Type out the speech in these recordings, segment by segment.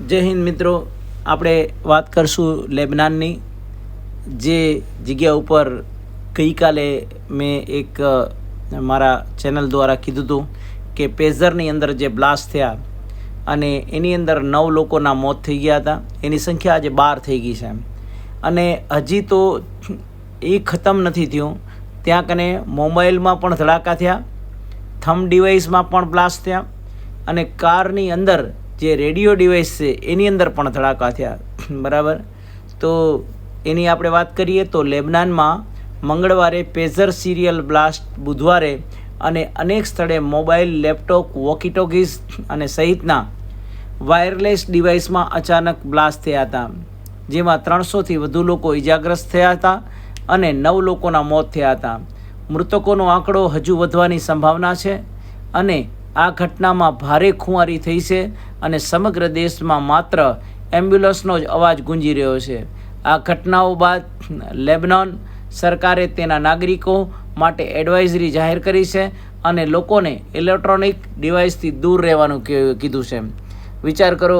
જય હિન્દ મિત્રો, આપણે વાત કરશું લેબનાનની. જે જગ્યા ઉપર ગઈકાલે મેં એક મારા ચેનલ દ્વારા કીધું હતું કે પેઝરની અંદર જે બ્લાસ્ટ થયા અને એની અંદર 9 લોકોના મોત થઈ ગયા હતા. એની સંખ્યા આજે 12 થઈ ગઈ છે અને હજી તો એ ખતમ નથી થયું. ત્યાં કને મોબાઈલમાં પણ ધડાકા થયા, થંબ ડિવાઇસમાં પણ બ્લાસ્ટ થયા અને કારની અંદર જે રેડિયો ડિવાઇસ છે એની અંદર પણ ધડાકા થયા. બરાબર, તો એની આપણે વાત કરીએ તો લેબનાનમાં મંગળવારે પેઝર સિરિયલ બ્લાસ્ટ, બુધવારે અને અનેક સ્થળે મોબાઈલ, લેપટોપ, વોકીટોકીઝ અને સહિતના વાયરલેસ ડિવાઇસમાં અચાનક બ્લાસ્ટ થયા હતા, જેમાં 300થી વધુ લોકો ઇજાગ્રસ્ત થયા હતા અને 9 લોકોના મોત થયા હતા. મૃતકોનો આંકડો હજુ વધવાની સંભાવના છે અને આ ઘટનામાં ભારે ખુવારી થઈ છે અને સમગ્ર દેશમાં માત્ર એમ્બ્યુલન્સનો જ અવાજ ગુંજી રહ્યો છે. આ ઘટનાઓ બાદ લેબનોન સરકારે તેના નાગરિકો માટે એડવાઇઝરી જાહેર કરી છે અને લોકોને ઇલેક્ટ્રોનિક ડિવાઇસથી દૂર રહેવાનું કીધું છે. વિચાર કરો,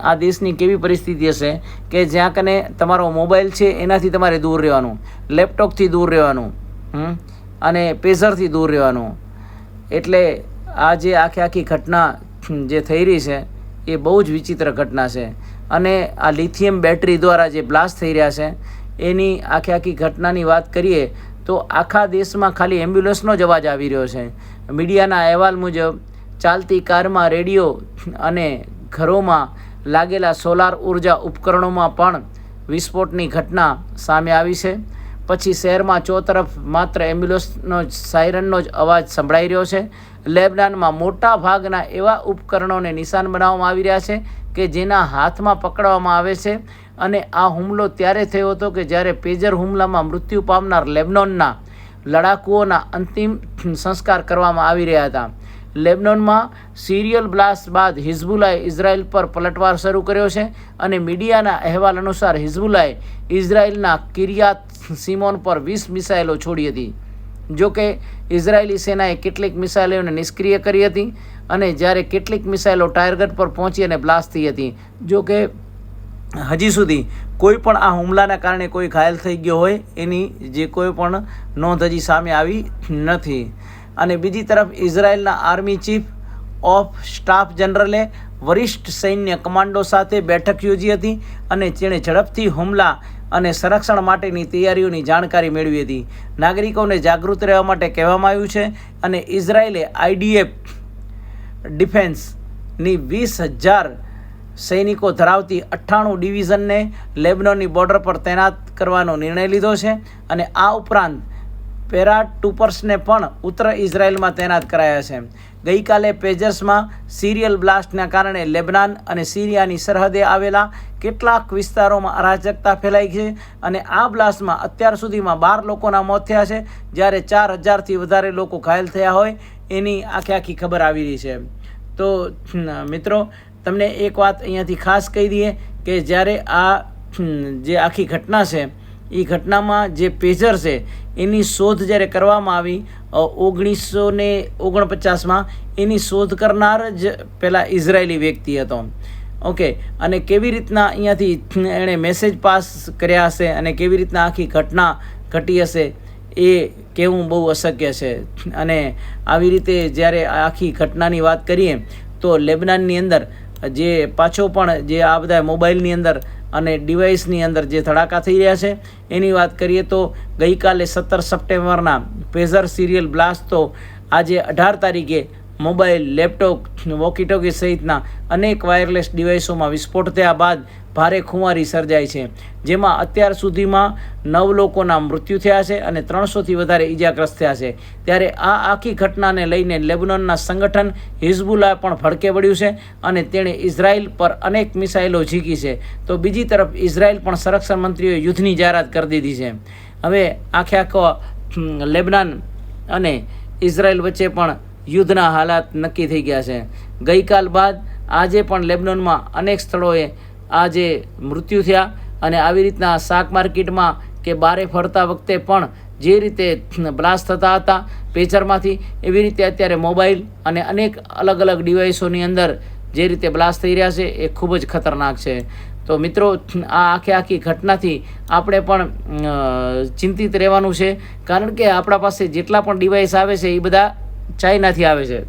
આ દેશની કેવી પરિસ્થિતિ હશે કે જ્યાં કને તમારો મોબાઈલ છે એનાથી તમારે દૂર રહેવાનું, લેપટોપથી દૂર રહેવાનું અને પેઝરથી દૂર રહેવાનું. એટલે આ જે આખી ઘટના જે થઈ રહી છે એ બહુ જ વિચિત્ર ઘટના છે. અને આ લિથિયમ બેટરી દ્વારા જે બ્લાસ્ટ થઈ રહ્યા છે એની આખી ઘટનાની વાત કરીએ તો આખા દેશમાં ખાલી એમ્બ્યુલન્સનો જ અવાજ આવી રહ્યો છે. મીડિયાના અહેવાલ મુજબ ચાલતી કારમાં, રેડિયો અને ઘરોમાં લાગેલા સોલાર ઉર્જા ઉપકરણોમાં પણ વિસ્ફોટની ઘટના સામે આવી છે. પછી શહેરમાં ચોતરફ માત્ર એમ્બ્યુલન્સનો જ સાયરનનો જ અવાજ સંભળાઈ રહ્યો છે. લેબનાનમાં મોટા ભાગના એવા ઉપકરણોને નિશાન બનાવવામાં આવી રહ્યા છે કે જેના હાથમાં પકડવામાં આવે છે. અને આ હુમલો ત્યારે થયો હતો કે જ્યારે પેજર હુમલામાં મૃત્યુ પામનાર લેબનોનના લડાકુઓના અંતિમ સંસ્કાર કરવામાં આવી રહ્યા હતા. લેબનોનમાં સિરિયલ બ્લાસ્ટ બાદ હિઝબુલ્લાએ ઇઝરાયલ પર પલટવાર શરૂ કર્યો છે અને મીડિયાના અહેવાલ અનુસાર હિઝબુલ્લાએ ઇઝરાયલના કિરિયાત સિમોન પર 20 મિસાઇલો છોડી હતી. જોકે ઇઝરાયેલી સેનાએ કેટલીક મિસાઇલોને નિષ્ક્રિય કરી હતી અને જ્યારે કેટલીક મિસાઇલો ટાર્ગેટ પર પહોંચી અને બ્લાસ્ટ થઈ હતી. જોકે હજી સુધી કોઈ પણ આ હુમલાના કારણે કોઈ ઘાયલ થઈ ગયો હોય એની જે કોઈ પણ નોંધ હજી સામે આવી નથી. અને બીજી તરફ ઇઝરાયેલના આર્મી ચીફ ઓફ સ્ટાફ જનરલે વરિષ્ઠ સૈન્ય કમાન્ડો સાથે બેઠક યોજી હતી અને તેણે ઝડપથી હુમલા અને સંરક્ષણ માટેની તૈયારીઓની જાણકારી મેળવી હતી. નાગરિકોને જાગૃત રહેવા માટે કહેવામાં આવ્યું છે અને ઇઝરાયેલે IDF ડિફેન્સની 20,000 સૈનિકો ધરાવતી 98 ડિવિઝનને લેબનોનની બોર્ડર પર તૈનાત કરવાનો નિર્ણય લીધો છે અને આ ઉપરાંત પેરાટ્રુપર્સને પણ ઉત્તર ઇઝરાયલમાં તૈનાત કરાયા છે. ગઈકાલે પેજર્સમાં સિરિયલ બ્લાસ્ટના કારણે લેબનાન અને સિરિયાની સરહદે આવેલા કેટલાક વિસ્તારોમાં અરાજકતા ફેલાઈ છે અને આ બ્લાસ્ટમાં અત્યાર સુધીમાં 12 લોકોના મોત થયા છે, જ્યારે 4,000થી વધારે લોકો ઘાયલ થયા હોય એની આખી ખબર આવી રહી છે. તો મિત્રો, તમને એક વાત અહીંયાથી ખાસ કહી દઈએ કે જ્યારે આ જે આખી ઘટના છે એ ઘટનામાં જે પેજર છે એની શોધ જ્યારે કરવામાં આવી 1949માં, એની શોધ કરનાર જ પહેલાં ઇઝરાયેલી વ્યક્તિ હતો. ઓકે, અને કેવી રીતના અહીંયાથી એણે મેસેજ પાસ કર્યા હશે અને કેવી રીતના આખી ઘટના ઘટી હશે એ કહેવું બહુ અશક્ય છે. અને આવી રીતે જ્યારે આખી ઘટનાની વાત કરીએ તો લેબનાનની અંદર જે પાછો પણ જે આ બધા મોબાઈલની અંદર અને ડિવાઇસની અંદર જે ધડાકા થઈ રહ્યા છે એની વાત કરીએ તો ગઈકાલે 17 સપ્ટેમ્બરના પેઝર સિરિયલ બ્લાસ્ટ તો આજે 18 તારીખે મોબાઈલ, લેપટોપ, વોકીટોકી સહિતના અનેક વાયરલેસ ડિવાઇસોમાં વિસ્ફોટ થયા બાદ ભારે ખુવારી સર્જાઈ છે, જેમાં અત્યાર સુધીમાં 9 લોકોના મૃત્યુ થયા છે અને 300થી વધારે ઇજાગ્રસ્ત થયા છે. ત્યારે આ આખી ઘટનાને લઈને લેબનોનના સંગઠન હિઝબુલ્લાહ પણ ભડકે વળ્યું છે અને તેણે ઇઝરાયલ પર અનેક મિસાઇલો ઝીકી છે. તો બીજી તરફ ઇઝરાયલ પણ સંરક્ષણ મંત્રીઓએ યુદ્ધની જાહેરાત કરી દીધી છે. હવે આખો લેબનાન અને ઇઝરાયલ વચ્ચે પણ યુદ્ધના હાલાત નક્કી થઈ ગયા છે. ગઈકાલ બાદ આજે પણ લેબનોનમાં અનેક સ્થળોએ આજે મૃત્યુ થયા અને આવી રીતના શાક માર્કેટમાં કે બારે ફરતા વખતે પણ જે રીતે બ્લાસ્ટ થતા હતા પેચરમાંથી, એવી રીતે અત્યારે મોબાઈલ અને અનેક અલગ અલગ ડિવાઇસોની અંદર જે રીતે બ્લાસ્ટ થઈ રહ્યા છે એ ખૂબ જ ખતરનાક છે. તો મિત્રો, આ આખી ઘટનાથી આપણે પણ ચિંતિત રહેવાનું છે, કારણ કે આપણા પાસે જેટલા પણ ડિવાઇસ આવે છે એ બધા ચાઇનાથી આવે છે.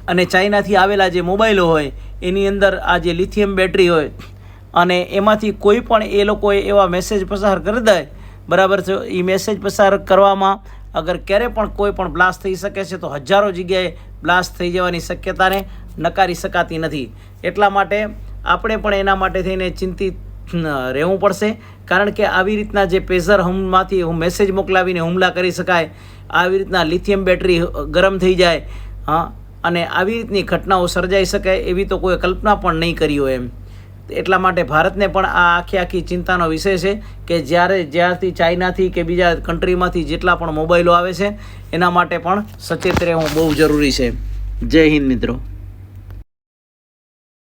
અને ચાઇનાથી આવેલા જે મોબાઈલો હોય એની અંદર આ જે લિથિયમ બેટરી હોય અને એમાંથી કોઈ પણ એ લોકોએ એવા મેસેજ પસાર કરી દે, બરાબર છે, એ મેસેજ પસાર કરવામાં અગર ક્યારે પણ કોઈ પણ બ્લાસ્ટ થઈ શકે છે, તો હજારો જગ્યાએ બ્લાસ્ટ થઈ જવાની શક્યતાને નકારી શકાતી નથી. એટલા માટે આપણે પણ એના માટે થઈને ચિંતિત રહેવું પડશે, કારણ કે આવી રીતના જે પેઝર માંથી મેસેજ મોકલાવીને હુમલા કરી શકાય, આવી રીતના લિથિયમ બેટરી ગરમ થઈ જાય, અને આવી રીતની ઘટનાઓ સર્જાઈ શકે એવી તો કોઈ કલ્પના પણ નહીં કરી હોય એમ. એટલા માટે ભારતને પણ આ આખી ચિંતાનો વિષય છે કે જ્યારથી ચાઇનાથી કે બીજા કન્ટ્રીમાંથી જેટલા પણ મોબાઈલો આવે છે એના માટે પણ સચેત રહેવું બહુ જરૂરી છે. જય હિન્દ મિત્રો.